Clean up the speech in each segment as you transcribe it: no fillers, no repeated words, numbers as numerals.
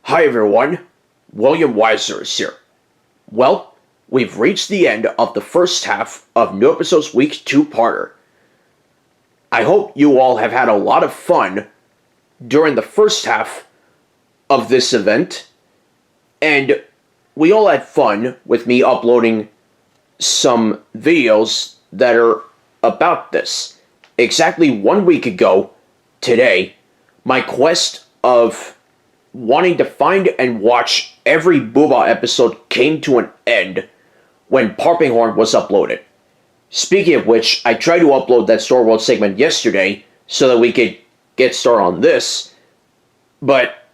Hi everyone, William Weiser is here. Well, we've reached the end of the first half of New Episodes Week 2-parter. I hope you all have had a lot of fun during the first half of this event, and we all had fun with me uploading some videos that are about this. Exactly 1 week ago, today, my quest of wanting to find and watch every Boohbah episode came to an end when Parpinghorn was uploaded. Speaking of which, I tried to upload that Story World segment yesterday so that we could get started on this, but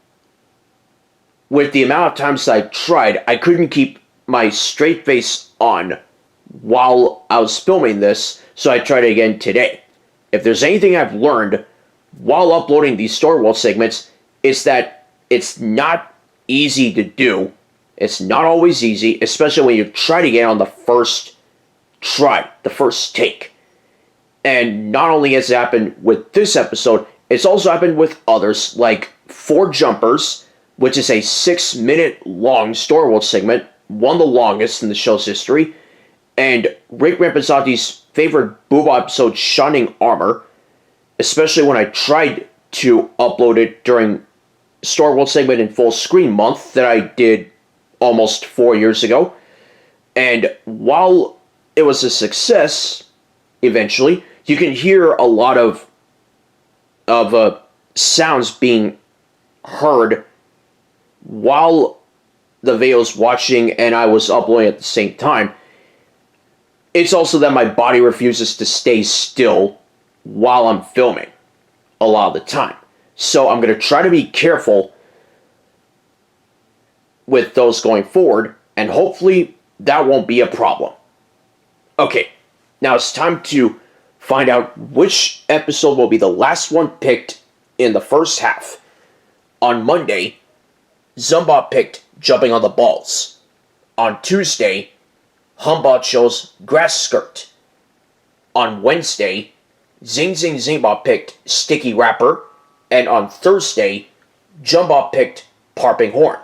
with the amount of times I tried, I couldn't keep my straight face on while I was filming this, so I tried it again today. If there's anything I've learned while uploading these Story World segments, it's that it's not easy to do. It's not always easy, especially when you try to get on the first try, the first take. And not only has it happened with this episode, it's also happened with others, like 4 Jumpers, which is a 6-minute long Story World segment, one of the longest in the show's history, and Rick Rampazotti's favorite Boohbah episode, Shining Armor, especially when I tried to upload it during Story World segment in full screen month that I did almost 4 years ago. And while it was a success, eventually, you can hear a lot of sounds being heard while the video's watching and I was uploading at the same time. It's also that my body refuses to stay still while I'm filming a lot of the time. So I'm going to try to be careful with those going forward, and hopefully that won't be a problem. Okay, now it's time to find out which episode will be the last one picked in the first half. On Monday, Zumbot picked Jumping on the Balls. On Tuesday, Humbot chose Grass Skirt. On Wednesday, Zing Zing Zingbot picked Sticky Wrapper. And on Thursday, Jumbot picked Parpinghorn.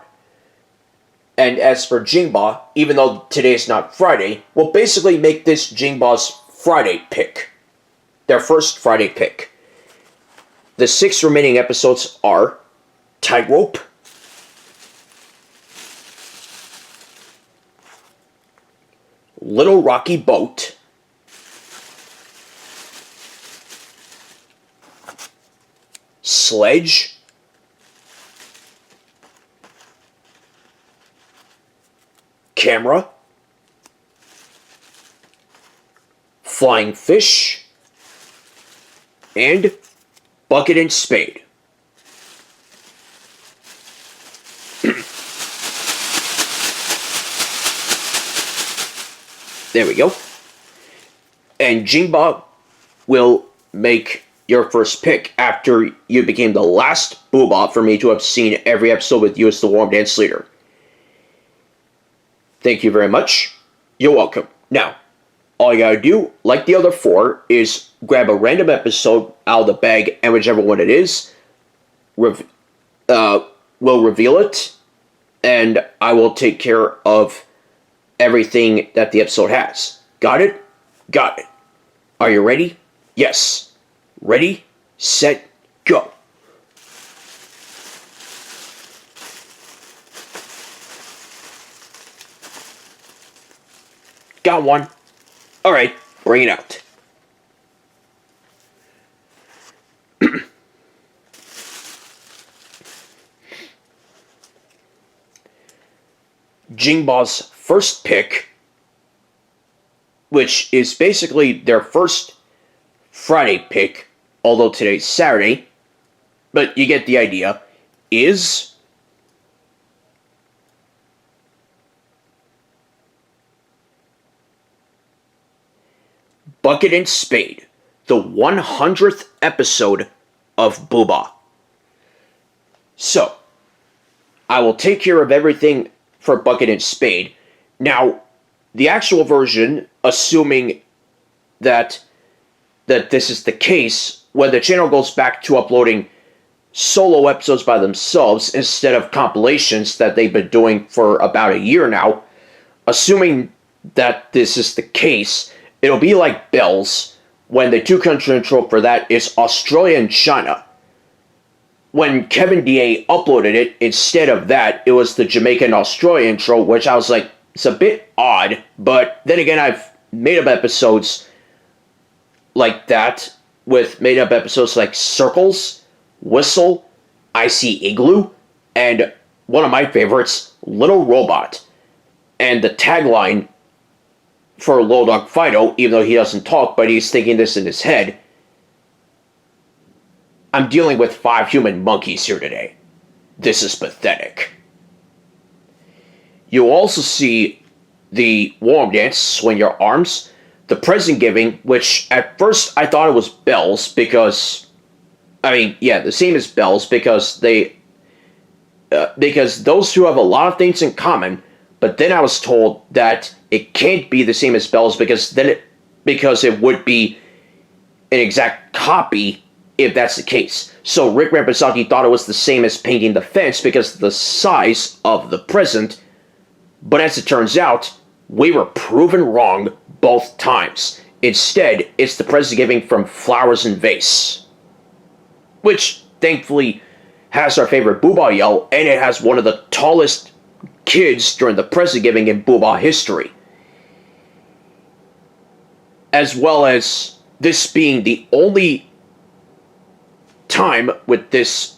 And as for Jingbah, even though today is not Friday, we'll basically make this Jingbah's Friday pick. Their first Friday pick. The 6 remaining episodes are Tightrope, Little Rocky Boat, Sledge, Camera, Flying Fish, and Bucket and Spade. There we go. And Jingbah will make your first pick after you became the last Boohbah for me to have seen every episode with you as the Warm Dance leader. Thank you very much. You're welcome. Now, all you gotta do, like the other 4, is grab a random episode out of the bag, and whichever one it is, we'll reveal it, and I will take care of everything that the episode has. Got it? Got it. Are you ready? Yes. Ready, set, go. Got one. Alright, bring it out. Jingbah's first pick, which is basically their first Friday pick, although today's Saturday, but you get the idea, is Bucket and Spade, the 100th episode of Boohbah. So, I will take care of everything for Bucket and Spade. Now, the actual version, assuming that this is the case, when the channel goes back to uploading solo episodes by themselves instead of compilations that they've been doing for about a year now. Assuming that this is the case, it'll be like Bells, when the two-country intro for that is Australia and China. When Kevin DA uploaded it, instead of that, it was the Jamaican Australia intro, which I was like, it's a bit odd, but then again, I've made up episodes like that, with made up episodes like Circles, Whistle, Icy Igloo, and one of my favorites, Little Robot. And the tagline for Low Dog Fido, even though he doesn't talk, but he's thinking this in his head, I'm dealing with 5 human monkeys here today. This is pathetic. You'll also see the warm dance, Swing Your Arms, the present giving, which at first I thought it was Bells because, the same as Bells because because those two have a lot of things in common. But then I was told that it can't be the same as Bells because it would be an exact copy if that's the case. So Rick Rampazaki thought it was the same as Painting the Fence because of the size of the present. But as it turns out, we were proven wrong both times. Instead, it's the present giving from Flowers in Vase, which thankfully has our favorite Boohbah yell, and it has one of the tallest kids during the present giving in Boohbah history. As well as this being the only time with this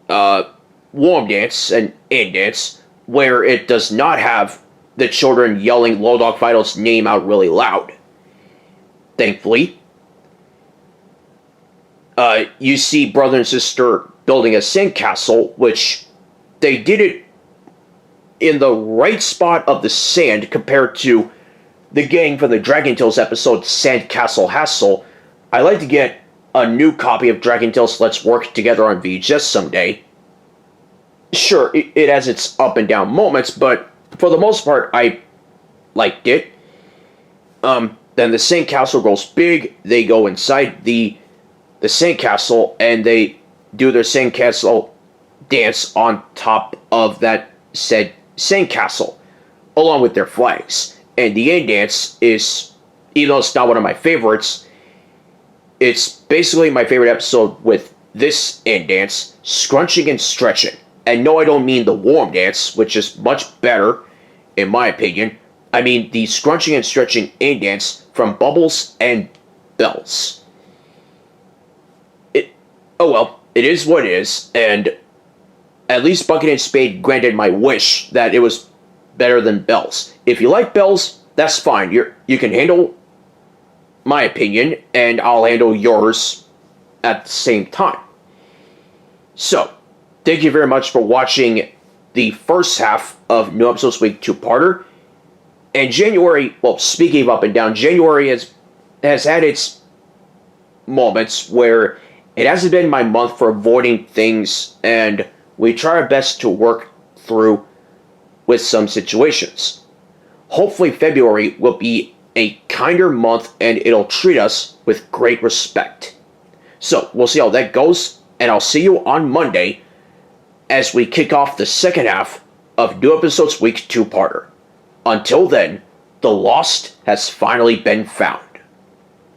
warm dance and end dance where it does not have the children yelling Low Dog Fido's name out really loud. Thankfully, you see brother and sister building a sandcastle, which they did it in the right spot of the sand compared to the gang from the Dragon Tales episode Sandcastle Hassle. I'd like to get a new copy of Dragon Tales Let's Work Together on VHS someday. Sure, it has its up and down moments, but for the most part, I liked it. Then the sandcastle grows big, they go inside the sandcastle, and they do their sandcastle dance on top of that said sandcastle, along with their flags. And the end dance is, even though it's not one of my favorites, it's basically my favorite episode with this end dance, Scrunching and Stretching. And no, I don't mean the warm dance, which is much better, in my opinion. I mean the Scrunching and Stretching end dance from Bubbles and Bells. It is what it is, and at least Bucket and Spade granted my wish that it was better than Bells. If you like Bells, that's fine. You can handle my opinion, and I'll handle yours at the same time. So, thank you very much for watching the first half of New Episodes Week 2-parter. And January, well, speaking of up and down, January has had its moments where it hasn't been my month for avoiding things, and we try our best to work through with some situations. Hopefully February will be a kinder month and it'll treat us with great respect. So, we'll see how that goes, and I'll see you on Monday as we kick off the second half of New Episodes Week 2-parter. Until then, the lost has finally been found.